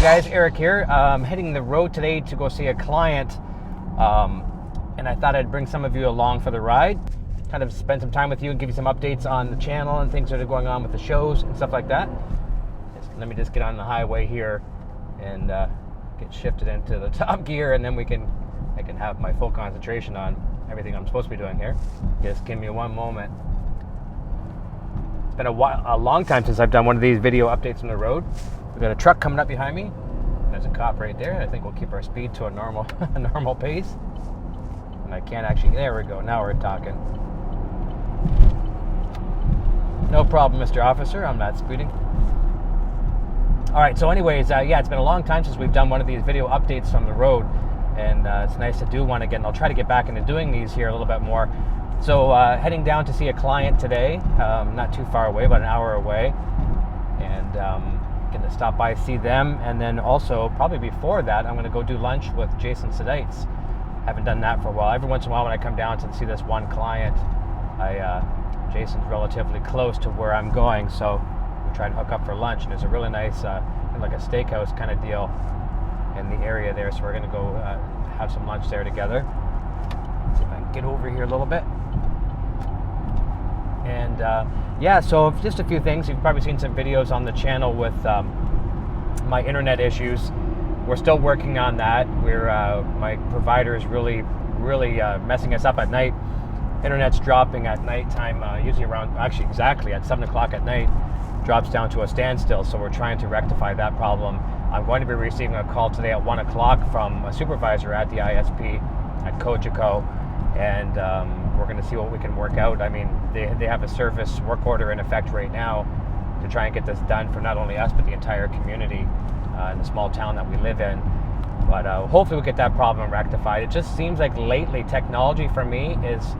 guys, Eric here. Heading the road today to go see a client, and I thought I'd bring some of you along for the ride, kind of spend some time with you and give you some updates on the channel and things that are going on with the shows and stuff like that. Let me just get on the highway here and get shifted into the top gear, and then I can have my full concentration on everything I'm supposed to be doing here. Just give me one moment. It's been a long time since I've done one of these video updates on the road. We've got a truck coming up behind me. There's a cop right there. I think we'll keep our speed to a normal pace. And I can't actually, there we go, now we're talking. No problem, Mr. Officer, I'm not speeding. All right, so anyways, yeah, it's been a long time since we've done one of these video updates from the road, and it's nice to do one again. I'll try to get back into doing these here a little bit more. So heading down to see a client today, not too far away, about an hour away, and going to stop by, see them, and then also probably before that, I'm going to go do lunch with Jason Sadites. Haven't done that for a while. Every once in a while when I come down to see this one client, Jason's relatively close to where I'm going, so we try to hook up for lunch, and there's a really nice, like a steakhouse kind of deal in the area there, so we're going to go have some lunch there together. Let's see if I can get over here a little bit. And yeah, so just a few things. You've probably seen some videos on the channel with my internet issues. We're still working on that. My provider is really messing us up at night. Internet's dropping at nighttime, usually around, actually exactly at 7 o'clock at night, drops down to a standstill, so we're trying to rectify that problem. I'm going to be receiving a call today at 1 o'clock from a supervisor at the ISP at Cogeco, and we're going to see what we can work out. I mean, they have a service work order in effect right now to try and get this done for not only us, but the entire community in the small town that we live in. But hopefully we'll get that problem rectified. It just seems like lately technology for me is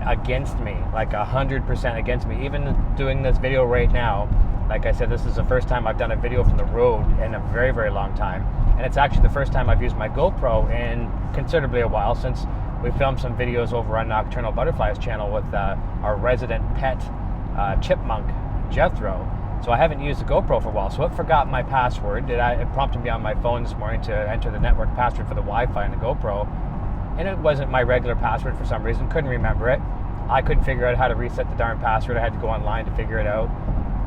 against me, like 100% against me. Even doing this video right now, like I said, this is the first time I've done a video from the road in a very, very long time. And it's actually the first time I've used my GoPro in considerably a while, since we filmed some videos over on Nocturnal Butterflies channel with our resident pet chipmunk, Jethro. So I haven't used the GoPro for a while, so it forgot my password. It prompted me on my phone this morning to enter the network password for the Wi-Fi in the GoPro, and it wasn't my regular password for some reason. Couldn't remember it. I couldn't figure out how to reset the darn password. I had to go online to figure it out.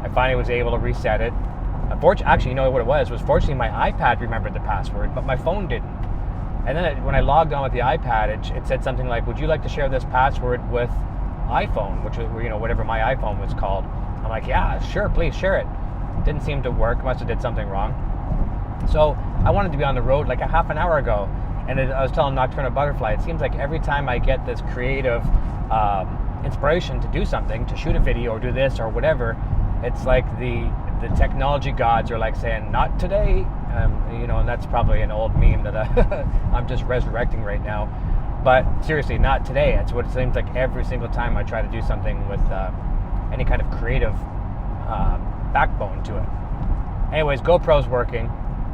I finally was able to reset it. Actually, you know what it was fortunately my iPad remembered the password, but my phone didn't. And then when I logged on with the iPad, it said something like, "Would you like to share this password with iPhone?" Which was, whatever my iPhone was called. I'm like, "Yeah, sure, please share it." Didn't seem to work. Must have did something wrong. So I wanted to be on the road like a half an hour ago, and I was telling Nocturnal Butterfly, it seems like every time I get this creative inspiration to do something, to shoot a video or do this or whatever, it's like the technology gods are like saying, "Not today." And that's probably an old meme that I'm just resurrecting right now. But seriously, not today. It's what it seems like every single time I try to do something with any kind of creative backbone to it. Anyways, GoPro's working.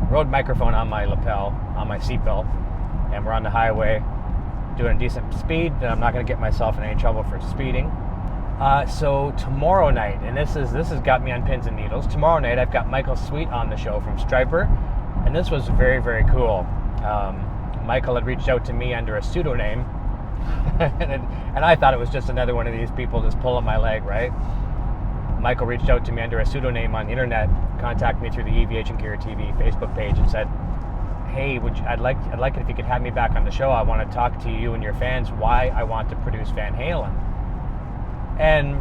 Rode microphone on my lapel, on my seatbelt, and we're on the highway doing a decent speed. And I'm not going to get myself in any trouble for speeding. So tomorrow night, and this has got me on pins and needles. Tomorrow night, I've got Michael Sweet on the show from Striper, and this was very, very cool. Michael had reached out to me under a pseudonym, and I thought it was just another one of these people just pulling my leg, right? Michael reached out to me under a pseudonym on the internet, contacted me through the evhgeartv Facebook page, and said, "Hey, I'd like it if you could have me back on the show. I want to talk to you and your fans why I want to produce Van Halen." And,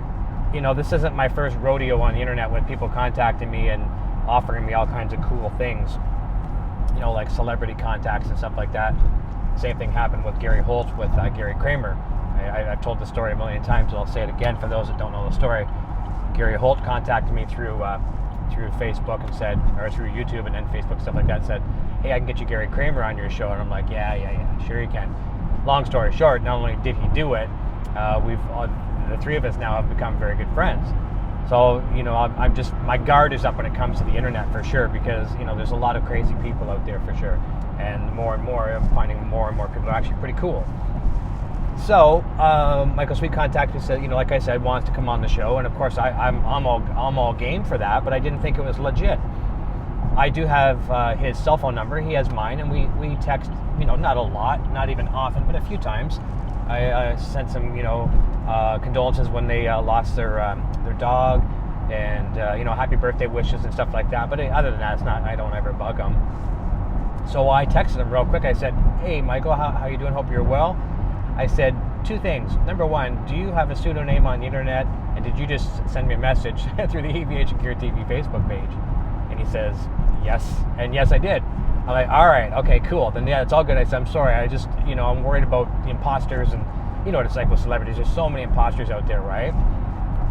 this isn't my first rodeo on the internet with people contacting me and offering me all kinds of cool things, like celebrity contacts and stuff like that. Same thing happened with Gary Holt with Gary Kramer. I've told the story a million times, so I'll say it again for those that don't know the story. Gary Holt contacted me through Facebook and said, or through YouTube and then Facebook, stuff like that, said, "Hey, I can get you Gary Kramer on your show." And I'm like, yeah, sure you can. Long story short, not only did he do it, the three of us now have become very good friends. So, I'm just, my guard is up when it comes to the internet for sure, because, there's a lot of crazy people out there for sure. And more, I'm finding more and more people are actually pretty cool. So, Michael Sweet contacted me, said, like I said, wants to come on the show. And of course, I'm all game for that, but I didn't think it was legit. I do have his cell phone number. He has mine, and we text, not a lot, not even often, but a few times. I sent some, condolences when they lost their dog, and happy birthday wishes and stuff like that. But other than that, I don't ever bug him. So I texted him real quick. I said, "Hey, Michael, how you doing? Hope you're well." I said 2 things. Number 1, do you have a pseudonym on the internet, and did you just send me a message through the evhgeartv Facebook page? And he says, yes. And yes, I did. I'm like, all right, okay, cool. Then yeah, it's all good. I said, I'm sorry. I just, I'm worried about the imposters, and you know what it's like with celebrities. There's so many imposters out there, right?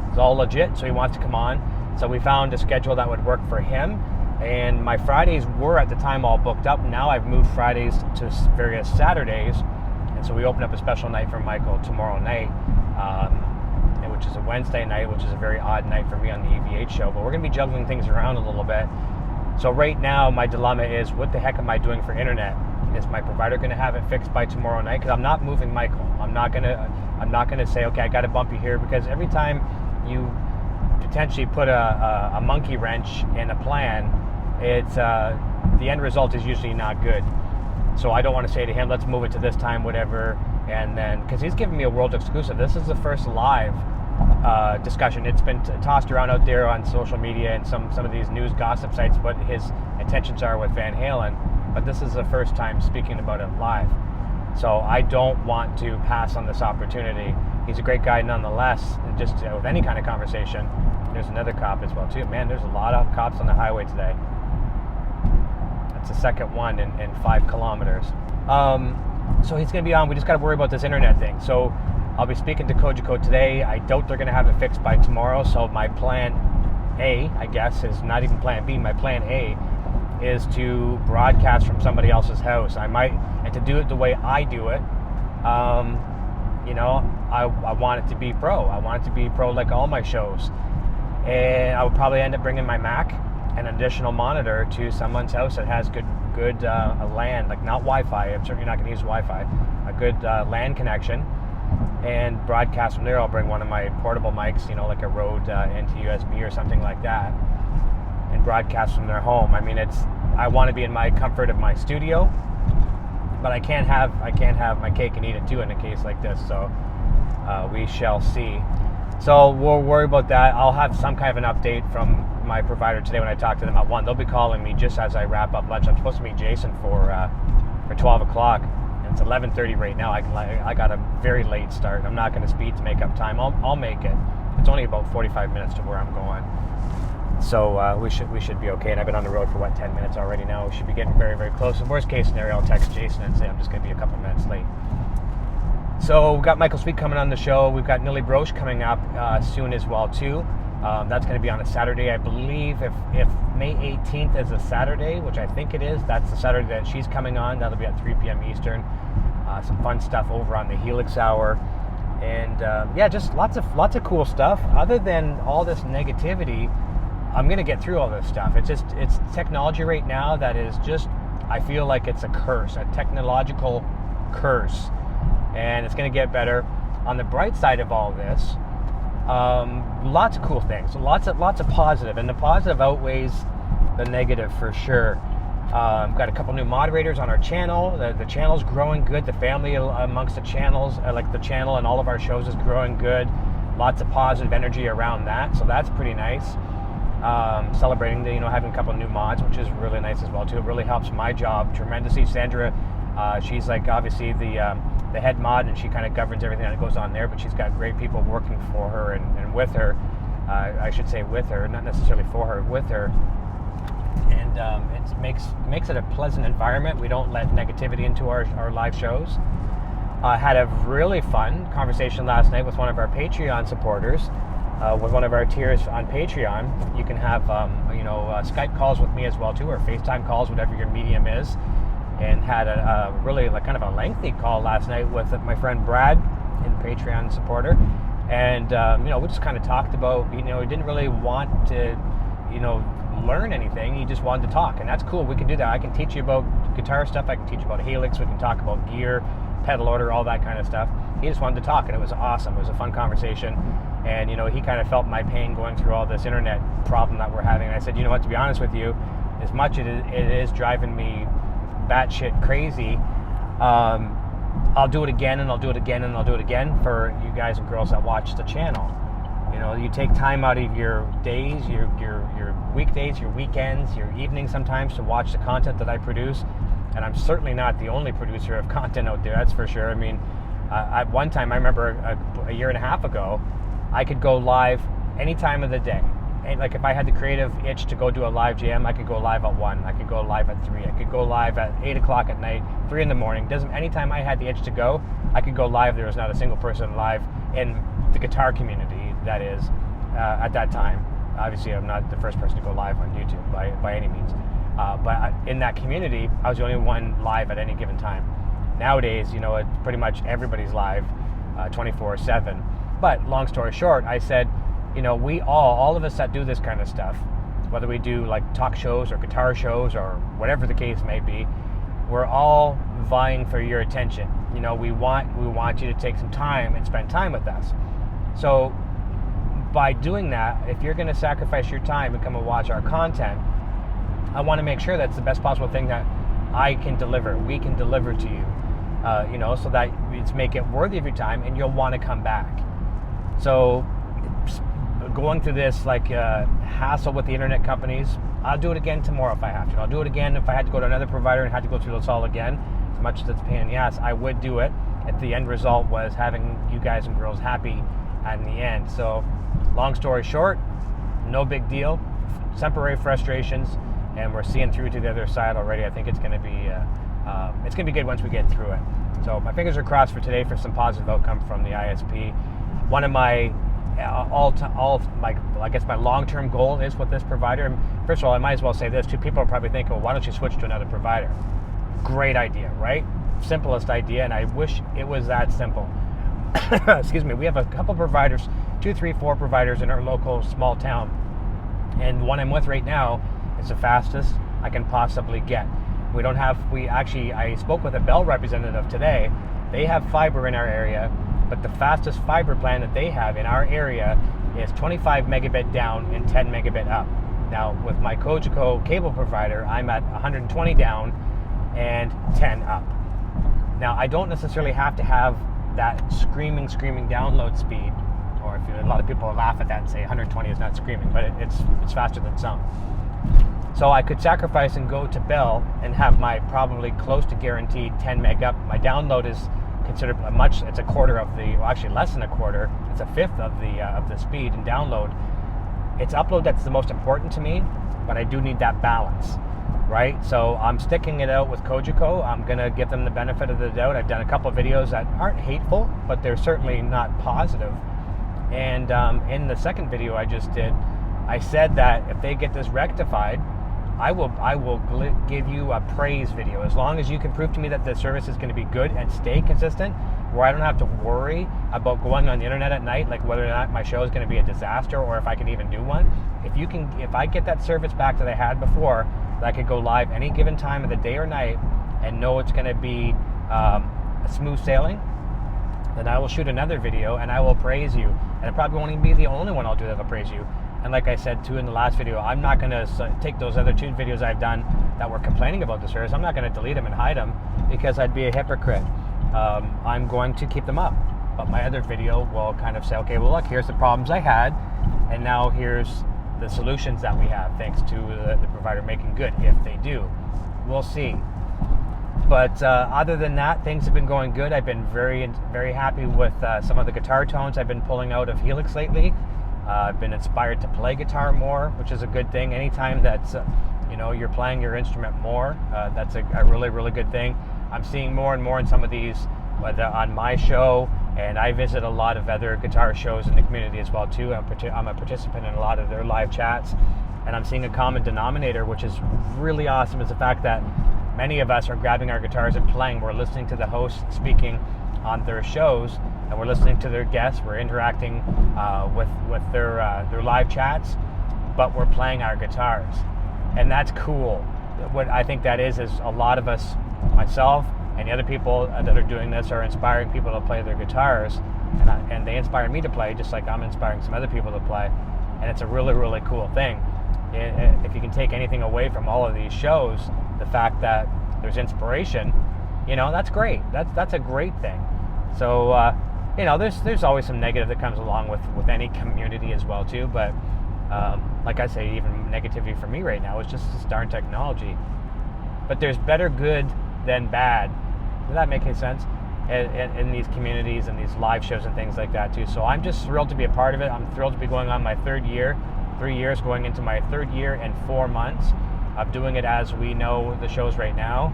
It's all legit, so he wants to come on. So we found a schedule that would work for him. And my Fridays were at the time all booked up. Now I've moved Fridays to various Saturdays. And so we opened up a special night for Michael tomorrow night, which is a Wednesday night, which is a very odd night for me on the EVH show. But we're going to be juggling things around a little bit. So right now, my dilemma is, what the heck am I doing for internet? Is my provider going to have it fixed by tomorrow night? Because I'm not moving Michael. I'm not going to say, okay, I got to bump you here, because every time you potentially put a monkey wrench in a plan, it's the end result is usually not good. So I don't want to say to him, let's move it to this time, whatever, and then, because he's giving me a world exclusive. This is the first live discussion. It's been tossed around out there on social media and some of these news gossip sites what his intentions are with Van Halen, but this is the first time speaking about it live. So I don't want to pass on this opportunity. He's a great guy nonetheless, and just with any kind of conversation. There's another cop as well too. Man, there's a lot of cops on the highway today. That's the second one in 5 kilometers. So he's going to be on. We just got to worry about this internet thing. So I'll be speaking to Cogeco today. I doubt they're going to have it fixed by tomorrow. So my plan A, I guess, is not even plan B. My plan A is to broadcast from somebody else's house. And to do it the way I do it, I want it to be pro. I want it to be pro like all my shows. And I would probably end up bringing my Mac and an additional monitor to someone's house that has good LAN, like not Wi-Fi. I'm certainly not going to use Wi-Fi. A good LAN connection, and broadcast from there. I'll bring one of my portable mics, like a RØDE NT-USB or something like that, and broadcast from their home. I mean, I want to be in my comfort of my studio, but I can't have my cake and eat it too in a case like this. So we shall see. So we'll worry about that. I'll have some kind of an update from my provider today when I talk to them at 1. They'll be calling me just as I wrap up lunch. I'm supposed to meet Jason for 12 o'clock, and it's 11:30 right now. I got a very late start. I'm not going to speed to make up time. I'll make it. It's only about 45 minutes to where I'm going. So we should be okay. And I've been on the road for 10 minutes already now. We should be getting very, very close. In worst case scenario, I'll text Jason and say I'm just going to be a couple minutes late. So we've got Michael Sweet coming on the show. We've got Nilly Broche coming up soon as well too. That's going to be on a Saturday, I believe. If May 18th is a Saturday, which I think it is, that's the Saturday that she's coming on. That'll be at 3 p.m. Eastern. Some fun stuff over on the Helix Hour, and just lots of cool stuff. Other than all this negativity, I'm going to get through all this stuff. It's technology right now that is just, I feel like it's a curse, a technological curse. And it's going to get better. On the bright side of all this, lots of cool things, lots of positive, and the positive outweighs the negative for sure. Got a couple new moderators on our channel. The channel's growing good. The family amongst the channels, like the channel and all of our shows, is growing good. Lots of positive energy around that, so that's pretty nice. Celebrating having a couple new mods, which is really nice as well too. It really helps my job tremendously. Sandra, she's like obviously the head mod, and she kind of governs everything that goes on there, but she's got great people working for her and with her. I should say with her, not necessarily for her, with her. And it makes it a pleasant environment. We don't let negativity into our live shows. I had a really fun conversation last night with one of our Patreon supporters, with one of our tiers on Patreon. You can have Skype calls with me as well too, or FaceTime calls, whatever your medium is. And had a really kind of a lengthy call last night with my friend Brad, in Patreon supporter, and we just kind of talked about, he didn't really want to learn anything. He just wanted to talk, and that's cool. We can do that. I can teach you about guitar stuff. I can teach you about Helix. We can talk about gear, pedal order, all that kind of stuff. He just wanted to talk, and it was awesome. It was a fun conversation, and he kind of felt my pain going through all this internet problem that we're having. And I said, what, to be honest with you, as much as it is driving me batshit crazy, I'll do it again, and I'll do it again, and I'll do it again for you guys and girls that watch the channel. You know, you take time out of your days, your weekdays, your weekends, your evenings sometimes to watch the content that I produce. And I'm certainly not the only producer of content out there, that's for sure. I mean, at one time, I remember a year and a half ago, I could go live any time of the day. And like if I had the creative itch to go do a live jam, I could go live at 1, I could go live at 3, I could go live at 8 o'clock at night, 3 in the morning. Anytime I had the itch to go, I could go live. There was not a single person live in the guitar community, that is, at that time. Obviously, I'm not the first person to go live on YouTube by any means. But in that community, I was the only one live at any given time. Nowadays, you know, it's pretty much everybody's live 24/7. But long story short, I said, you know, we all of us that do this kind of stuff, whether we do like talk shows or guitar shows or whatever the case may be, we're all vying for your attention. You know, we want you to take some time and spend time with us. So by doing that, if you're going to sacrifice your time and come and watch our content, I want to make sure that's the best possible thing that I can deliver, we can deliver to you, you know, so that it's make it worthy of your time and you'll want to come back. So going through this like hassle with the internet companies, I'll do it again tomorrow if I have to. I'll do it again if I had to go to another provider and had to go through this all again. As much as it's a pain in the ass, I would do it if the end result was having you guys and girls happy in the end. So long story short, no big deal, temporary frustrations, and we're seeing through to the other side already. I think it's going to be good once we get through it. So my fingers are crossed for today for some positive outcome from the ISP. One of my I guess my long-term goal is with this provider. And first of all, I might as well say this too. People are probably thinking, well, why don't you switch to another provider? Great idea, right? Simplest idea, and I wish it was that simple. Excuse me. We have a couple providers, 2, 3, 4 providers in our local small town, and the one I'm with right now is the fastest I can possibly get. I spoke with a Bell representative today. They have fiber in our area, but the fastest fiber plan that they have in our area is 25 megabit down and 10 megabit up. Now, with my Cogeco cable provider, I'm at 120 down and 10 up. Now, I don't necessarily have to have that screaming download speed, or a lot of people laugh at that and say 120 is not screaming, but it's faster than some. So I could sacrifice and go to Bell and have my probably close to guaranteed 10 meg up. My download is considered it's a quarter of actually less than a quarter. It's a fifth of the speed in download. It's upload that's the most important to me, but I do need that balance, right? So I'm sticking it out with Cogeco. I'm gonna give them the benefit of the doubt. I've done a couple of videos that aren't hateful, but they're certainly not positive. And in the second video I just did, I said that if they get this rectified, I will give you a praise video as long as you can prove to me that the service is going to be good and stay consistent, where I don't have to worry about going on the internet at night, like whether or not my show is going to be a disaster or if I can even do one. If I get that service back that I had before, that I could go live any given time of the day or night and know it's going to be a smooth sailing, then I will shoot another video and I will praise you. And it probably won't even be the only one I'll do that'll praise you. And like I said too in the last video, I'm not going to take those other 2 videos I've done that were complaining about the service. I'm not going to delete them and hide them because I'd be a hypocrite. I'm going to keep them up. But my other video will kind of say, okay, well look, here's the problems I had, and now here's the solutions that we have thanks to the provider making good, if they do. We'll see. But other than that, things have been going good. I've been very, very happy with some of the guitar tones I've been pulling out of Helix lately. I've been inspired to play guitar more, which is a good thing. Anytime that's, you're playing your instrument more, that's a really, really good thing. I'm seeing more and more in some of these, whether on my show, and I visit a lot of other guitar shows in the community as well too. I'm a participant in a lot of their live chats, and I'm seeing a common denominator, which is really awesome, is the fact that many of us are grabbing our guitars and playing. We're listening to the hosts speaking on their shows, and we're listening to their guests. We're interacting with their live chats, but we're playing our guitars, and that's cool. What I think that is a lot of us, myself and the other people that are doing this, are inspiring people to play their guitars, and they inspire me to play just like I'm inspiring some other people to play, and it's a really, really cool thing. if you can take anything away from all of these shows, the fact that there's inspiration, that's great. That's a great thing. So, there's always some negative that comes along with any community as well too. But like I say, even negativity for me right now is just this darn technology. But there's better good than bad. Does that make any sense? In these communities and these live shows and things like that too. So I'm just thrilled to be a part of it. I'm thrilled to be going on my 3rd year, 3 years going into my 3rd year and 4 months of doing it as we know the shows right now.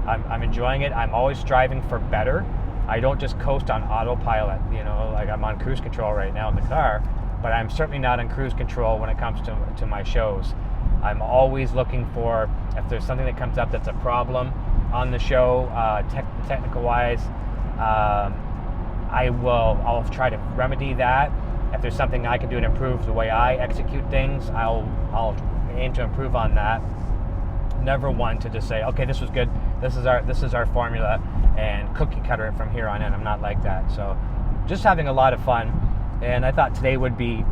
I'm enjoying it. I'm always striving for better. I don't just coast on autopilot, like I'm on cruise control right now in the car, but I'm certainly not on cruise control when it comes to my shows. I'm always looking for, if there's something that comes up that's a problem on the show, technical wise, I'll try to remedy that. If there's something I can do to improve the way I execute things, I'll aim to improve on that. Never one to just say, okay, this was good, this is our formula, and cookie cutter it from here on in. I'm not like that. So just having a lot of fun, and I thought today would be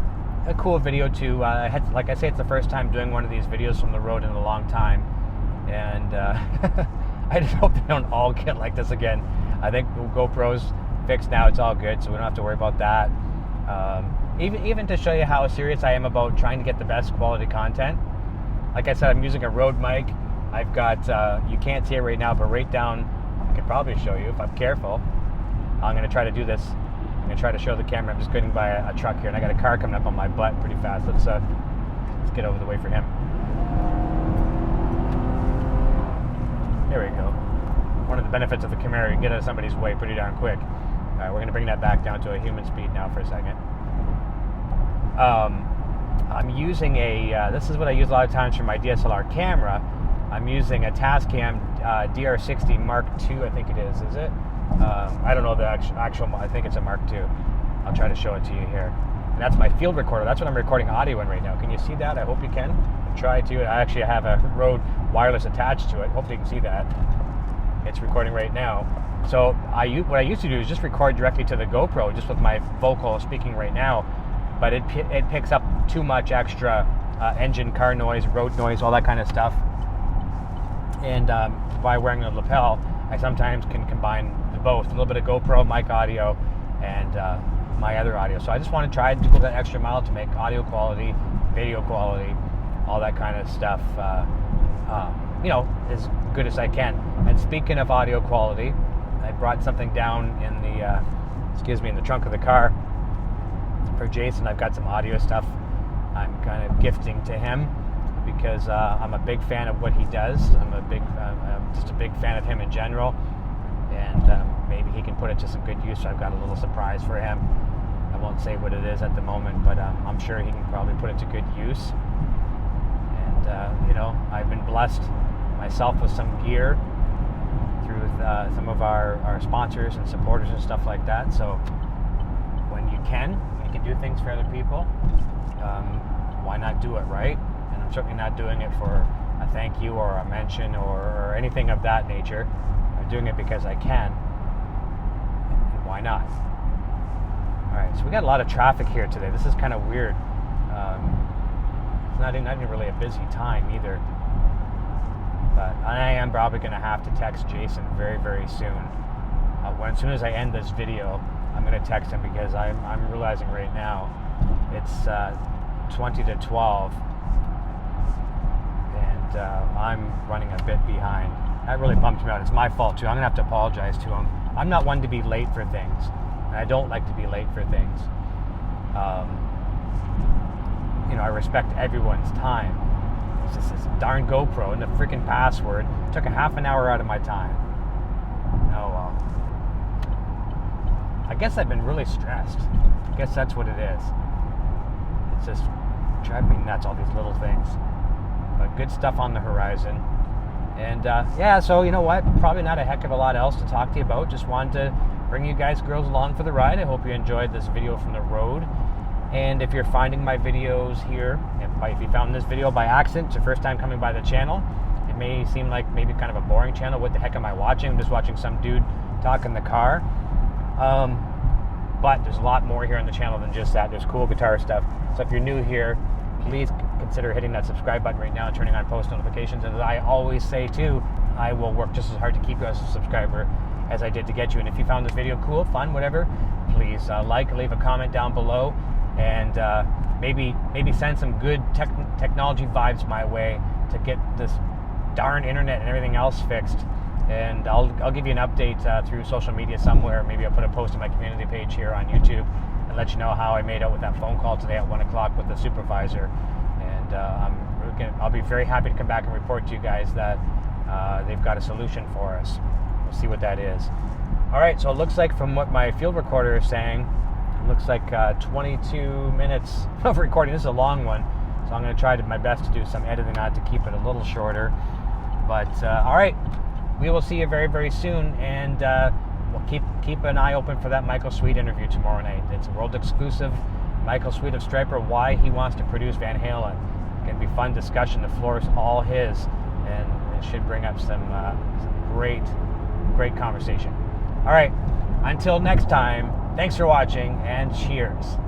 a cool video to, like I say, it's the first time doing one of these videos from the road in a long time, and I just hope they don't all get like this again. I think GoPro's fixed now, it's all good, so we don't have to worry about that. Even to show you how serious I am about trying to get the best quality content. Like I said, I'm using a Rode mic. I've got, you can't see it right now, but right down, I could probably show you if I'm careful. I'm going to try to do this. I'm going to try to show the camera. I'm just getting by a truck here, and I got a car coming up on my butt pretty fast. Let's get over the way for him. There we go. One of the benefits of the Camaro, you can get out of somebody's way pretty darn quick. All right, we're going to bring that back down to a human speed now for a second. I'm using this is what I use a lot of times for my DSLR camera. I'm using a Tascam DR60 Mark II, I think it is it? I don't know the actual, I think it's a Mark II. I'll try to show it to you here. And that's my field recorder. That's what I'm recording audio in right now. Can you see that? I hope you can. Try to. I actually have a Rode wireless attached to it. Hopefully you can see that. It's recording right now. So what I used to do is just record directly to the GoPro, just with my vocal speaking right now. But it picks up too much extra engine, car noise, road noise, all that kind of stuff. And by wearing a lapel, I sometimes can combine both, a little bit of GoPro mic audio and my other audio. So I just want to try to go that extra mile to make audio quality, video quality, all that kind of stuff, as good as I can. And speaking of audio quality, I brought something down in the trunk of the car for Jason. I've got some audio stuff I'm kind of gifting to him because I'm a big fan of what he does. I'm just a big fan of him in general, and maybe he can put it to some good use. So I've got a little surprise for him. I won't say what it is at the moment, but I'm sure he can probably put it to good use. And I've been blessed myself with some gear through some of our sponsors and supporters and stuff like that. So when you can do things for other people, why not do it, right? And I'm certainly not doing it for a thank you or a mention or anything of that nature. I'm doing it because I can, and why not? All right, so we got a lot of traffic here today. This is kind of weird. It's not even really a busy time either. But I am probably going to have to text Jason very, very soon. As soon as I end this video, I'm going to text him because I'm realizing right now it's 20 to 12 and I'm running a bit behind. That really bumps me out. It's my fault too. I'm going to have to apologize to him. I'm not one to be late for things, and I don't like to be late for things. I respect everyone's time. It's just this darn GoPro and the freaking password took a half an hour out of my time. Oh well. I guess I've been really stressed. I guess that's what it is. It's just driving me nuts, all these little things. But good stuff on the horizon. And so you know what? Probably not a heck of a lot else to talk to you about. Just wanted to bring you guys, girls, along for the ride. I hope you enjoyed this video from the road. And if you're finding my videos here, if you found this video by accident, it's your first time coming by the channel, it may seem like maybe kind of a boring channel. What the heck am I watching? I'm just watching some dude talk in the car. But there's a lot more here on the channel than just that. There's cool guitar stuff. So if you're new here, please consider hitting that subscribe button right now and turning on post notifications. And as I always say too, I will work just as hard to keep you as a subscriber as I did to get you. And if you found this video cool, fun, whatever, please leave a comment down below, and maybe send some good technology vibes my way to get this darn internet and everything else fixed. And I'll give you an update through social media somewhere. Maybe I'll put a post on my community page here on YouTube and let you know how I made out with that phone call today at 1 o'clock with the supervisor. And I'll be very happy to come back and report to you guys that they've got a solution for us. We'll see what that is. All right, so it looks like from what my field recorder is saying, it looks like 22 minutes of recording. This is a long one, so I'm going to try my best to do some editing on it to keep it a little shorter. But all right, we will see you very, very soon, and we'll keep an eye open for that Michael Sweet interview tomorrow night. It's a world exclusive. Michael Sweet of Stryper, why he wants to produce Van Halen. It's going to be fun discussion. The floor is all his, and it should bring up some great conversation. All right, until next time, thanks for watching, and cheers.